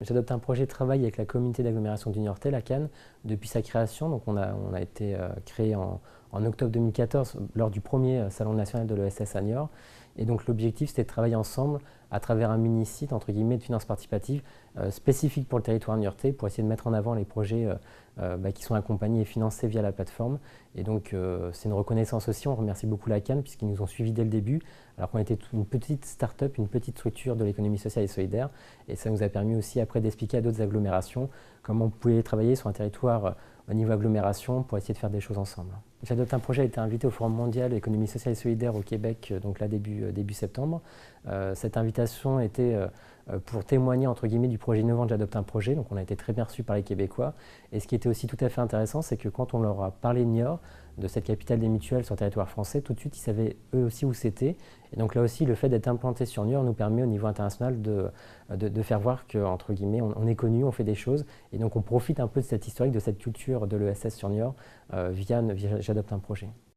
J'adopte un projet de travail avec la communauté d'agglomération du Niortais, la CAN, depuis sa création. Donc on a été créé en octobre 2014 lors du premier salon national de l'ESS à Niort. Et donc l'objectif, c'était de travailler ensemble à travers un mini-site entre guillemets de finance participative spécifique pour le territoire niortais pour essayer de mettre en avant les projets qui sont accompagnés et financés via la plateforme. Et donc c'est une reconnaissance aussi, on remercie beaucoup la CAN puisqu'ils nous ont suivis dès le début, alors qu'on était une petite start-up, une petite structure de l'économie sociale et solidaire. Et ça nous a permis aussi après d'expliquer à d'autres agglomérations comment on pouvait travailler sur un territoire au niveau agglomération pour essayer de faire des choses ensemble. J'adopte un projet a été invité au Forum mondial économie sociale et solidaire au Québec, donc là début septembre. Cette invitation était pour témoigner entre guillemets du projet innovant de J'adopte un projet, donc on a été très bien reçus par les Québécois. Et ce qui était aussi tout à fait intéressant, c'est que quand on leur a parlé de Niort, de cette capitale des mutuelles sur le territoire français, tout de suite ils savaient eux aussi où c'était. Et donc là aussi, le fait d'être implanté sur Niort nous permet au niveau international de faire voir qu'entre guillemets, on est connu, on fait des choses. Et donc on profite un peu de cette historique, de cette culture de l'ESS sur Niort via J'adopte un projet.